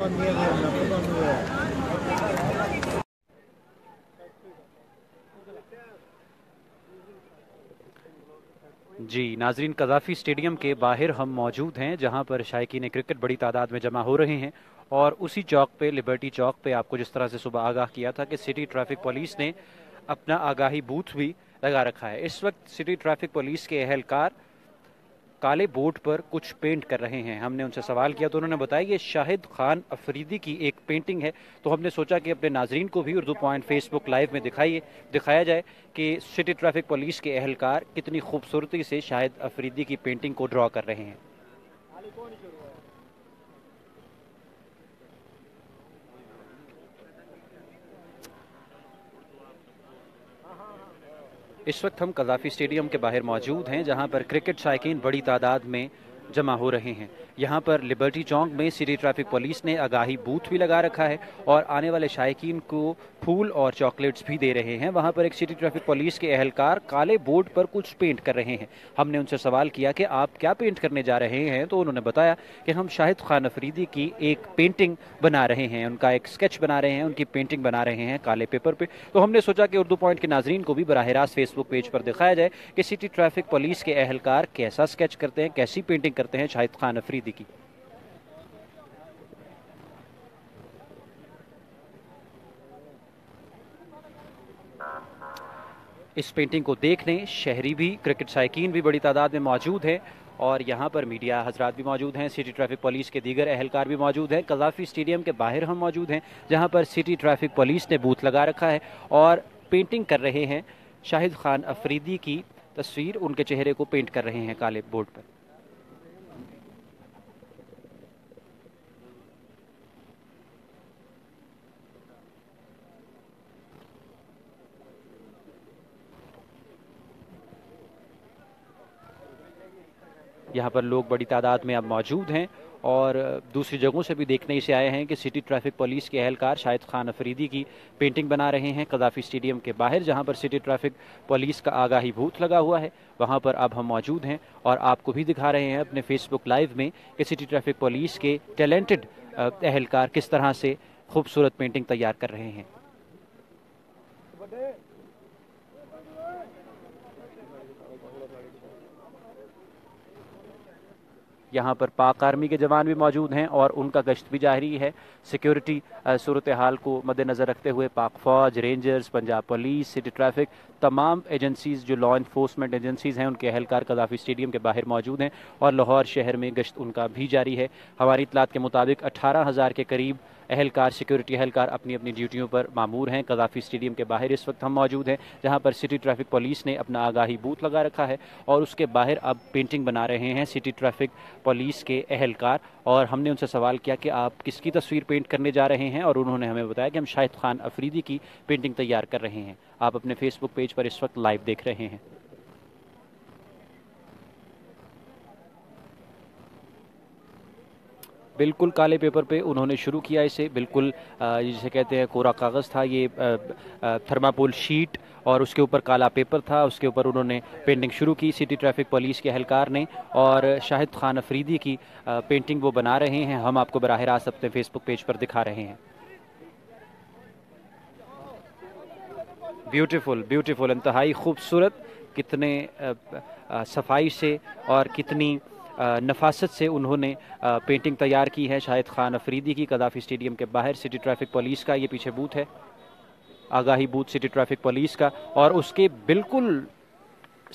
जी नाजरीन, कज़ाफ़ी स्टेडियम के बाहर हम मौजूद हैं जहां पर शायकीन क्रिकेट बड़ी तादाद में जमा हो रहे हैं। और उसी चौक पे, लिबर्टी चौक पे, आपको जिस तरह से सुबह आगाह किया था कि सिटी ट्रैफिक पुलिस ने अपना आगाही बूथ भी लगा रखा है। इस वक्त सिटी ट्रैफिक पुलिस के एहलकार काले बोर्ड पर कुछ पेंट कर रहे हैं। हमने उनसे सवाल किया तो उन्होंने बताया ये शाहिद खान अफरीदी की एक पेंटिंग है। तो हमने सोचा कि अपने नाजरीन को भी उर्दू पॉइंट फेसबुक लाइव में दिखाया जाए कि सिटी ट्रैफिक पुलिस के एहलकार कितनी खूबसूरती से शाहिद अफरीदी की पेंटिंग को ड्रॉ कर रहे हैं। इस वक्त हम कज़ाफ़ी स्टेडियम के बाहर मौजूद हैं जहां पर क्रिकेट शायकीन बड़ी तादाद में जमा हो रहे हैं। यहाँ पर लिबर्टी चौक में सिटी ट्रैफिक पुलिस ने आगाही बूथ भी लगा रखा है और आने वाले शायकीन को फूल और चॉकलेट्स भी दे रहे हैं। वहाँ पर एक सिटी ट्रैफिक पुलिस के एहलकार काले बोर्ड पर कुछ पेंट कर रहे हैं। हमने उनसे सवाल किया कि आप क्या पेंट करने जा रहे हैं, तो उन्होंने बताया कि हम शाहिद खान अफरीदी की एक पेंटिंग बना रहे हैं, उनका एक स्केच बना रहे हैं, उनकी पेंटिंग बना रहे हैं काले पेपर पे। तो हमने सोचा कि उर्दू पॉइंट के नाजरीन को भी बराह रास्त फेसबुक पेज पर दिखाया जाए कि सिटी ट्रैफिक पुलिस के एहलकार कैसा स्केच करते हैं, कैसी पेंटिंग करते हैं शाहिद खान अफरीदी की। इस पेंटिंग को देखने शहरी भी, क्रिकेट शायकीन भी बड़ी तादाद में मौजूद हैं और यहाँ पर मीडिया हजरात भी मौजूद हैं, सिटी ट्रैफिक पुलिस के दीगर एहलकार भी मौजूद हैं। कज़ाफ़ी स्टेडियम के बाहर हम मौजूद हैं जहाँ पर सिटी ट्रैफिक पुलिस ने बूथ लगा रखा है और पेंटिंग कर रहे हैं शाहिद खान अफरीदी की तस्वीर, उनके चेहरे को पेंट कर रहे हैं काले बोर्ड पर। यहाँ पर लोग बड़ी तादाद में अब मौजूद हैं और दूसरी जगहों से भी देखने से आए हैं कि सिटी ट्रैफिक पुलिस के एहलकार शाहिद खान अफरीदी की पेंटिंग बना रहे हैं कज़ाफ़ी स्टेडियम के बाहर, जहाँ पर सिटी ट्रैफिक पुलिस का आगाही बूथ लगा हुआ है। वहाँ पर अब हम मौजूद हैं और आपको भी दिखा रहे हैं अपने फेसबुक लाइव में कि सिटी ट्रैफिक पुलिस के टैलेंटेड एहलकार किस तरह से खूबसूरत पेंटिंग तैयार कर रहे हैं। यहाँ पर पाक आर्मी के जवान भी मौजूद हैं और उनका गश्त भी जारी है। सिक्योरिटी सूरत हाल को मद्देनज़र रखते हुए पाक फ़ौज, rangers, Punjab police, city traffic, तमाम एजेंसीज़ जो लॉ इन्फोर्समेंट एजेंसीज़ हैं उनके एहलकार कज़ाफ़ी स्टेडियम के बाहर मौजूद हैं और लाहौर शहर में गश्त उनका भी जारी है। हमारी इतलात के मुताबिक 18,000 के करीब एहलकार, सिक्योरिटी एहलकार अपनी अपनी ड्यूटियों पर मामूर हैं। कज़ाफ़ी स्टेडियम के बाहर इस वक्त हम मौजूद हैं जहाँ पर सिटी ट्रैफिक पुलिस ने अपना आगाही बूथ लगा रखा है और उसके बाहर अब पेंटिंग बना रहे हैं सिटी ट्रैफिक पुलिस के एहलकार। और हमने उनसे सवाल किया कि आप किसकी तस्वीर पेंट करने जा रहे हैं और उन्होंने हमें बताया कि हम शाहिद खान अफरीदी की पेंटिंग तैयार कर रहे हैं। आप अपने फेसबुक पेज पर इस वक्त लाइव देख रहे हैं। बिल्कुल काले पेपर पे उन्होंने शुरू किया इसे, बिल्कुल जिसे कहते हैं कोरा कागज़ था ये, थर्माकोल शीट और उसके ऊपर काला पेपर था, उसके ऊपर उन्होंने पेंटिंग शुरू की सिटी ट्रैफिक पुलिस के एहलकार ने और शाहिद खान अफरीदी की पेंटिंग वो बना रहे हैं। हम आपको बराह रास्त अपने फेसबुक पेज पर दिखा रहे हैं। ब्यूटीफुल ब्यूटीफुल, इंतहाई खूबसूरत, कितने सफाई से और कितनी नफासत से उन्होंने पेंटिंग तैयार की है शाहिद खान अफरीदी की कज़ाफ़ी स्टेडियम के बाहर। सिटी ट्रैफिक पुलिस का ये पीछे बूथ है, आगाही बूथ सिटी ट्रैफिक पुलिस का, और उसके बिल्कुल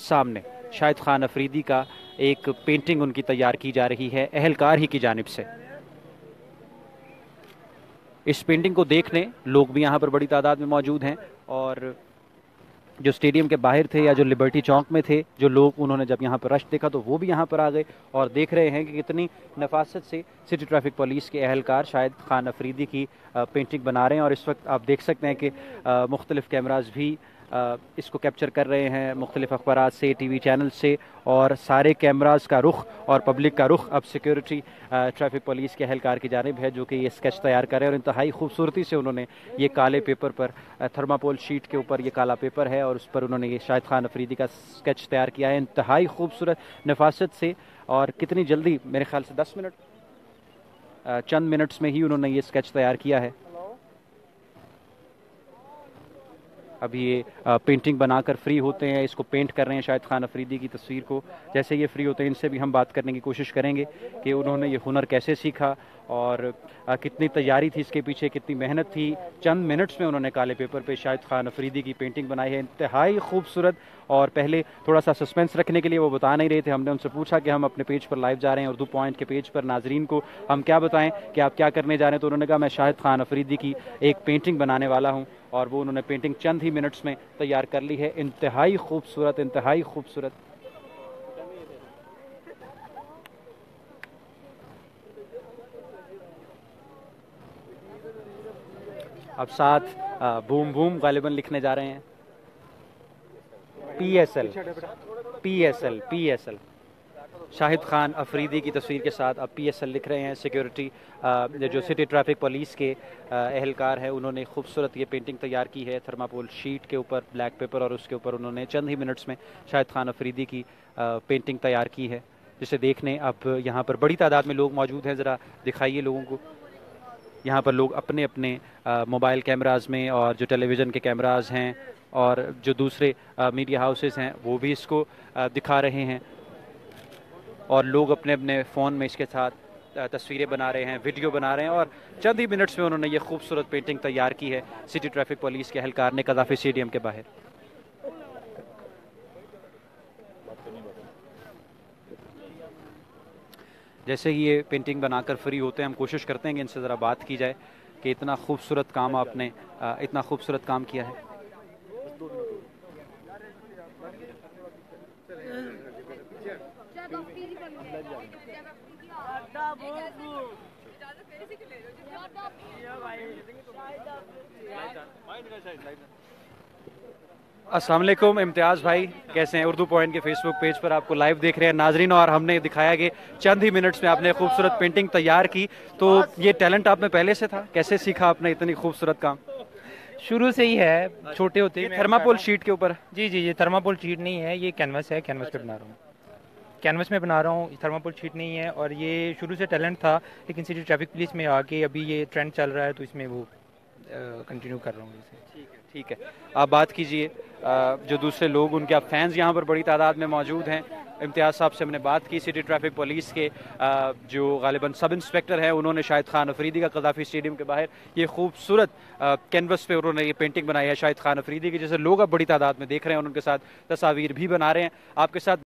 सामने शाहिद खान अफरीदी का एक पेंटिंग उनकी तैयार की जा रही है एहलकार ही की जानिब से। इस पेंटिंग को देखने लोग भी यहाँ पर बड़ी तादाद में मौजूद हैं और जो स्टेडियम के बाहर थे या जो लिबर्टी चौक में थे जो लोग, उन्होंने जब यहाँ पर रश देखा तो वो भी यहाँ पर आ गए और देख रहे हैं कि कितनी नफासत से सिटी ट्रैफिक पुलिस के एहलकार शाहिद खान अफरीदी की पेंटिंग बना रहे हैं। और इस वक्त आप देख सकते हैं कि मुख्तलिफ कैमराज भी इसको कैप्चर कर रहे हैं मुख्तलिफ अखबारात से, टीवी चैनल से, और सारे कैमराज का रुख और पब्लिक का रुख अब सिक्योरिटी ट्रैफिक पुलिस के एहलकार की जानिब है जो कि ये स्केच तैयार कर रहे हैं। और इंतहाई खूबसूरती से उन्होंने ये काले पेपर पर, थर्माकोल शीट के ऊपर ये काला पेपर है और उस पर उन्होंने ये शाहिद खान अफरीदी का स्केच तैयार किया है इंतहाई खूबसूरत नफासत से। और कितनी जल्दी, मेरे ख्याल से 10 मिनट चंद मिनट्स में ही उन्होंने ये स्केच तैयार किया है। अभी ये पेंटिंग बनाकर फ्री होते हैं, इसको पेंट कर रहे हैं शाहिद खान अफरीदी की तस्वीर को। जैसे ये फ्री होते हैं इनसे भी हम बात करने की कोशिश करेंगे कि उन्होंने ये हुनर कैसे सीखा और कितनी तैयारी थी इसके पीछे, कितनी मेहनत थी। चंद मिनट्स में उन्होंने काले पेपर पे शाहिद खान अफरीदी की पेंटिंग बनाई है, इंतहाई खूबसूरत। और पहले थोड़ा सा सस्पेंस रखने के लिए वो बता नहीं रहे थे। हमने उनसे पूछा कि हम अपने पेज पर लाइव जा रहे हैं, उर्दू पॉइंट के पेज पर, नाजरीन को हम क्या बताएं कि आप क्या करने जा रहे हैं। तो उन्होंने कहा मैं शाहिद खान अफरीदी की एक पेंटिंग बनाने वाला हूँ, और वो उन्होंने पेंटिंग चंद ही मिनट्स में तैयार कर ली है। इंतहाई खूबसूरत, इंतहाई खूबसूरत। अब साथ बूम बूम गालिबन लिखने जा रहे हैं। PSL PSL PSL Shahid Khan Afridi की तस्वीर के साथ अब PSL लिख रहे हैं। सिक्योरिटी जो सिटी ट्रैफिक पुलिस के एहलकार हैं, उन्होंने खूबसूरत ये पेंटिंग तैयार की है थर्माकोल शीट के ऊपर, ब्लैक पेपर, और उसके ऊपर उन्होंने चंद ही मिनट्स में शाहिद खान अफरीदी की पेंटिंग तैयार की है, जिसे देखने अब यहाँ पर बड़ी तादाद में लोग मौजूद हैं। ज़रा दिखाइए लोगों को। यहाँ पर लोग अपने अपने मोबाइल कैमराज में, और जो टेलीविज़न के कैमराज हैं और जो दूसरे मीडिया हाउसेस हैं, वो भी इसको दिखा रहे हैं, और लोग अपने अपने फ़ोन में इसके साथ तस्वीरें बना रहे हैं, वीडियो बना रहे हैं। और चंद ही मिनट्स में उन्होंने ये खूबसूरत पेंटिंग तैयार की है सिटी ट्रैफिक पुलिस के एहलकार ने कदाफी स्टेडियम के बाहर। जैसे ही ये पेंटिंग बनाकर फ्री होते हैं, हम कोशिश करते हैं कि इनसे ज़रा बात की जाए कि इतना खूबसूरत काम आपने इतना खूबसूरत काम किया है। अस्सलाम वालेकुम इम्तियाज़ भाई, कैसे हैं? उर्दू पॉइंट के फेसबुक पेज पर आपको लाइव देख रहे हैं नाजरीन, और हमने दिखाया कि चंद ही मिनट्स में आपने खूबसूरत पेंटिंग तैयार की। तो ये टैलेंट आप में पहले से था, कैसे सीखा आपने इतनी खूबसूरत काम? शुरू से ही है, छोटे होते ही थर्माकोल शीट के ऊपर? जी जी, ये थर्माकोल शीट नहीं है, ये कैनवस है, कैनवस पे बना रहा हूँ, कैनवस में बना रहा हूँ, थर्माकोल शीट नहीं है। और ये शुरू से टैलेंट था, लेकिन सिटी ट्रैफिक पुलिस में आके अभी ये ट्रेंड चल रहा है, तो इसमें वो कंटिन्यू कर रहा हूँ इसे। ठीक है, आप बात कीजिए जो दूसरे लोग, उनके आप फैंस यहाँ पर बड़ी तादाद में मौजूद हैं। इम्तियाज़ साहब से हमने बात की, सिटी ट्रैफिक पुलिस के जो गालिबन सब इंस्पेक्टर हैं, उन्होंने शाहिद खान अफरीदी का कदाफी स्टेडियम के बाहर ये खूबसूरत कैनवस पे उन्होंने ये पेंटिंग बनाई है शाहिद खान अफरीदी की, जैसे लोग अब बड़ी तादाद में देख रहे हैं और उनके साथ तस्वीर भी बना रहे हैं। आपके साथ